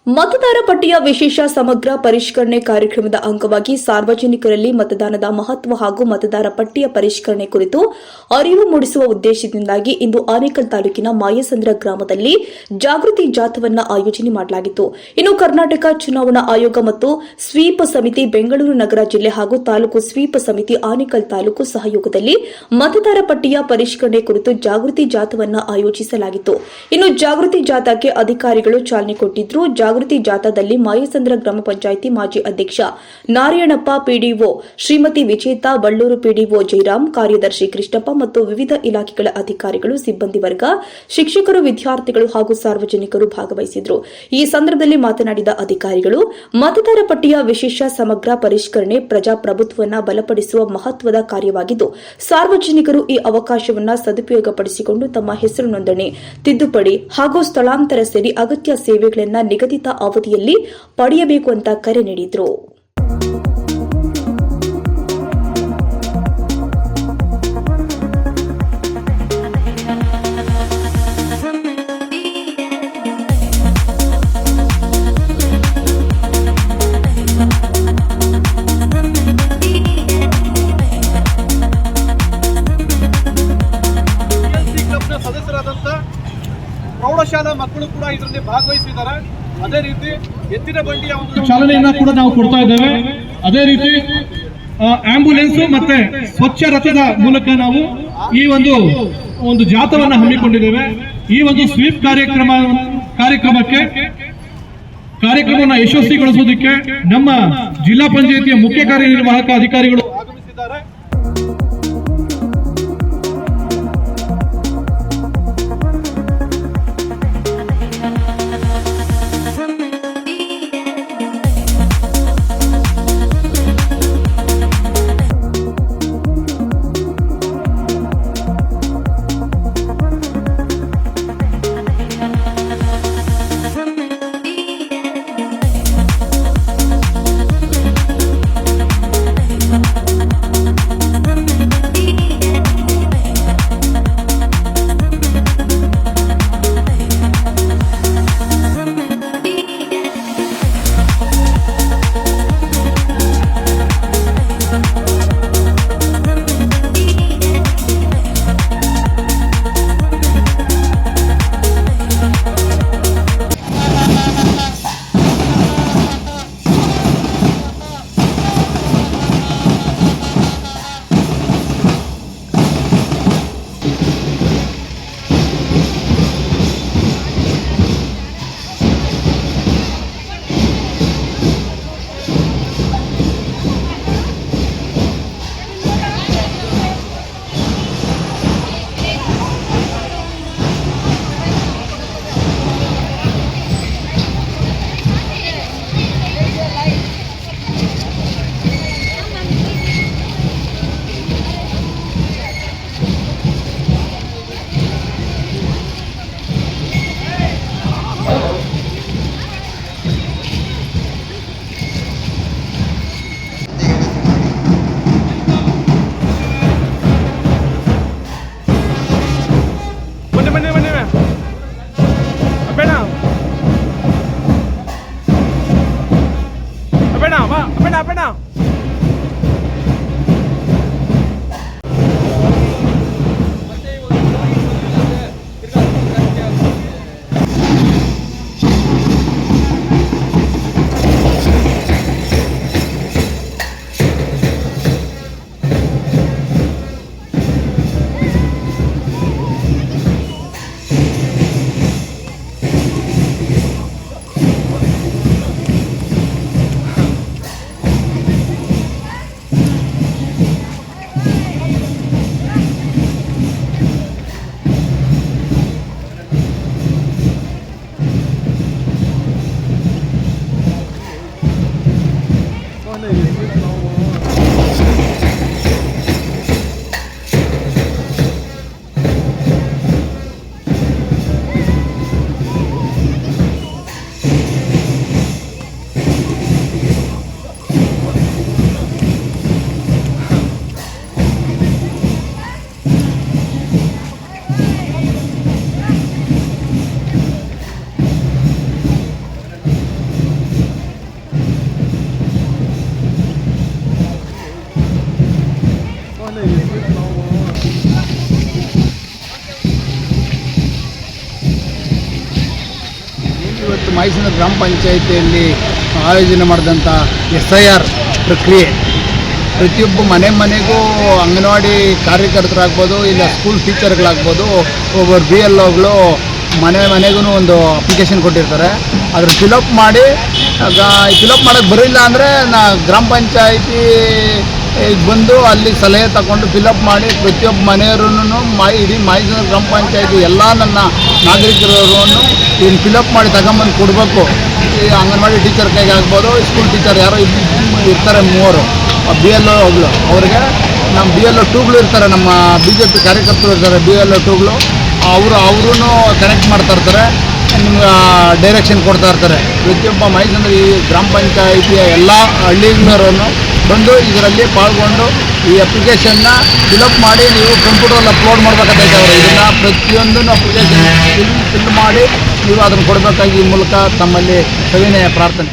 ಮತದಾರ ಪಟ್ಟಿಯ ವಿಶೇಷ ಸಮಗ್ರ ಪರಿಷ್ಕರಣೆ ಕಾರ್ಯಕ್ರಮದ ಅಂಗವಾಗಿ ಸಾರ್ವಜನಿಕರಲ್ಲಿ ಮತದಾನದ ಮಹತ್ವ ಹಾಗೂ ಮತದಾರ ಪಟ್ಟಿಯ ಪರಿಷ್ಕರಣೆ ಕುರಿತು ಅರಿವು ಮೂಡಿಸುವ ಉದ್ದೇಶದಿಂದಾಗಿ ಇಂದು ಆನೇಕಲ್ ತಾಲೂಕಿನ ಮಾಯಸಂದ್ರ ಗ್ರಾಮದಲ್ಲಿ ಜಾಗೃತಿ ಜಾಥಾವನ್ನು ಆಯೋಜನೆ ಮಾಡಲಾಗಿತ್ತು. ಇನ್ನು ಕರ್ನಾಟಕ ಚುನಾವಣಾ ಆಯೋಗ ಮತ್ತು ಸ್ವೀಪ್ ಸಮಿತಿ ಬೆಂಗಳೂರು ನಗರ ಜಿಲ್ಲೆ ಹಾಗೂ ತಾಲೂಕು ಸ್ವೀಪ್ ಸಮಿತಿ ಆನೇಕಲ್ ತಾಲೂಕು ಸಹಯೋಗದಲ್ಲಿ ಮತದಾರ ಪಟ್ಟಿಯ ಪರಿಷ್ಕರಣೆ ಕುರಿತು ಜಾಗೃತಿ ಜಾಥಾವನ್ನು ಆಯೋಜಿಸಲಾಗಿತ್ತು. ಇನ್ನು ಜಾಗೃತಿ ಜಾಥಾಕ್ಕೆ ಅಧಿಕಾರಿಗಳು ಚಾಲನೆ ಕೊಟ್ಟಿದ್ರು. ಜಾಗೃತಿ ಜಾಥಾದಲ್ಲಿ ಮಾಯಸಂದ್ರ ಗ್ರಾಮ ಪಂಚಾಯಿತಿ ಮಾಜಿ ಅಧ್ಯಕ್ಷ ನಾರಾಯಣಪ್ಪ, ಪಿಡಿಒ ಶ್ರೀಮತಿ ವಿಜೇತಾ, ಬಳ್ಳೂರು ಪಿಡಿಒ ಜಯರಾಮ್, ಕಾರ್ಯದರ್ಶಿ ಕೃಷ್ಣಪ್ಪ ಮತ್ತು ವಿವಿಧ ಇಲಾಖೆಗಳ ಅಧಿಕಾರಿಗಳು, ಸಿಬ್ಬಂದಿ ವರ್ಗ, ಶಿಕ್ಷಕರು, ವಿದ್ಯಾರ್ಥಿಗಳು ಹಾಗೂ ಸಾರ್ವಜನಿಕರು ಭಾಗವಹಿಸಿದರು. ಈ ಸಂದರ್ಭದಲ್ಲಿ ಮಾತನಾಡಿದ ಅಧಿಕಾರಿಗಳು, ಮತದಾರ ಪಟ್ಟಿಯ ವಿಶೇಷ ಸಮಗ್ರ ಪರಿಷ್ಕರಣೆ ಪ್ರಜಾಪ್ರಭುತ್ವವನ್ನು ಬಲಪಡಿಸುವ ಮಹತ್ವದ ಕಾರ್ಯವಾಗಿದ್ದು, ಸಾರ್ವಜನಿಕರು ಈ ಅವಕಾಶವನ್ನು ಸದುಪಯೋಗಪಡಿಸಿಕೊಂಡು ತಮ್ಮ ಹೆಸರು ನೋಂದಣಿ, ತಿದ್ದುಪಡಿ ಹಾಗೂ ಸ್ಥಳಾಂತರ ಸೇರಿ ಅಗತ್ಯ ಸೇವೆಗಳನ್ನು ನಿಗದಿತ ಅವಧಿಯಲ್ಲಿ ಪಡೆಯಬೇಕು ಅಂತ ಕರೆ ನೀಡಿದರು. ಸದಸ್ಯರಾದಂಥ ಪ್ರೌಢಶಾಲಾ ಮಕ್ಕಳು ಕೂಡ ಇದರಲ್ಲಿ ಭಾಗವಹಿಸಿದ್ದಾರೆ. ಅದೇ ರೀತಿ ಎತ್ತಿನ ಬಂಡಿಯ ಒಂದು ಚಾಲನೆಯನ್ನ ಕೂಡ ನಾವು ಕೊಡ್ತಾ ಇದ್ದೇವೆ. ಅದೇ ರೀತಿ ಆಂಬ್ಯುಲೆನ್ಸ್ ಮತ್ತೆ ಸ್ವಚ್ಛ ರಥದ ಮೂಲಕ ನಾವು ಈ ಒಂದು ಜಾಥಾವನ್ನ ಹಮ್ಮಿಕೊಂಡಿದ್ದೇವೆ. ಈ ಒಂದು ಸ್ವೀಪ್ ಕಾರ್ಯಕ್ರಮವನ್ನು ಯಶಸ್ವಿಗೊಳಿಸೋದಕ್ಕೆ ನಮ್ಮ ಜಿಲ್ಲಾ ಪಂಚಾಯಿತಿಯ ಮುಖ್ಯ ಕಾರ್ಯನಿರ್ವಾಹಕ ಅಧಿಕಾರಿಗಳು ಆಗಮಿಸಿದ್ದಾರೆ. Apa ಮೈಸೂರು ಗ್ರಾಮ ಪಂಚಾಯಿತಿಯಲ್ಲಿ ಆಯೋಜನೆ ಮಾಡಿದಂಥ SIR ಪ್ರಕ್ರಿಯೆ ಪ್ರತಿಯೊಬ್ಬ ಮನೆಗೂ ಅಂಗನವಾಡಿ ಕಾರ್ಯಕರ್ತರಾಗ್ಬೋದು, ಇಲ್ಲ ಸ್ಕೂಲ್ ಟೀಚರ್ಗಳಾಗ್ಬೋದು, ಒಬ್ಬರು BLOಗಳು ಮನೆಗೂ ಒಂದು ಅಪ್ಲಿಕೇಶನ್ ಕೊಟ್ಟಿರ್ತಾರೆ. ಅದ್ರ ಫಿಲಪ್ ಮಾಡಿ ಫಿಲಪ್ ಮಾಡೋಕ್ಕೆ ಬರಲಿಲ್ಲ ಅಂದರೆ ಗ್ರಾಮ ಪಂಚಾಯಿತಿ ಬಂದು ಅಲ್ಲಿ ಸಲಹೆ ತಗೊಂಡು ಫಿಲಪ್ ಮಾಡಿ ಪ್ರತಿಯೊಬ್ಬ ಮನೆಯವ್ರೂ ಇಡೀ ಮೈಸೂರು ಗ್ರಾಮ ಪಂಚಾಯಿತಿ ಎಲ್ಲ ನನ್ನ ನಾಗರಿಕರನ್ನು ಇದನ್ನು ಫಿಲಪ್ ಮಾಡಿ ತಗೊಂಬಂದು ಕೊಡಬೇಕು. ಈ ಅಂಗನವಾಡಿ ಟೀಚರ್ ಕೈಗೆ ಆಗ್ಬೋದು, ಸ್ಕೂಲ್ ಟೀಚರ್ ಯಾರೋ ಇರ್ತಾರೆ 3 BLOಗಳು, ಅವ್ರಿಗೆ ನಮ್ಮ BLO2ಗಳು ಇರ್ತಾರೆ, ನಮ್ಮ BJP ಕಾರ್ಯಕರ್ತರು ಇರ್ತಾರೆ BLO2ಗಳು, ಅವರು ಕನೆಕ್ಟ್ ಮಾಡ್ತಾ ಇರ್ತಾರೆ, ನಿಮ್ಗೆ ಡೈರೆಕ್ಷನ್ ಕೊಡ್ತಾ ಇರ್ತಾರೆ. ಪ್ರತಿಯೊಬ್ಬ ಮೈಸೂರು ಈ ಗ್ರಾಮ ಪಂಚಾಯಿತಿಯ ಎಲ್ಲ ಹಳ್ಳಿಗಳವರನ್ನು ಬಂದು ಇದರಲ್ಲಿ ಪಾಲ್ಗೊಂಡು ಈ ಅಪ್ಲಿಕೇಶನ್ನ ಫಿಲಪ್ ಮಾಡಿ ನೀವು ಕಂಪ್ಯೂಟರಲ್ಲಿ ಅಪ್ಲೋಡ್ ಮಾಡಬೇಕಾಗೈತೆ. ಅವರು ಇದನ್ನು ಪ್ರತಿಯೊಂದನ್ನು ಅಪ್ಲಿಕೇಶನ್ ಫಿಲ್ ಮಾಡಿ ನೀವು ಅದನ್ನು ಕೊಡಬೇಕಾಗಿ ಈ ಮೂಲಕ ತಮ್ಮಲ್ಲಿ ಸವಿನಯ ಪ್ರಾರ್ಥನೆ.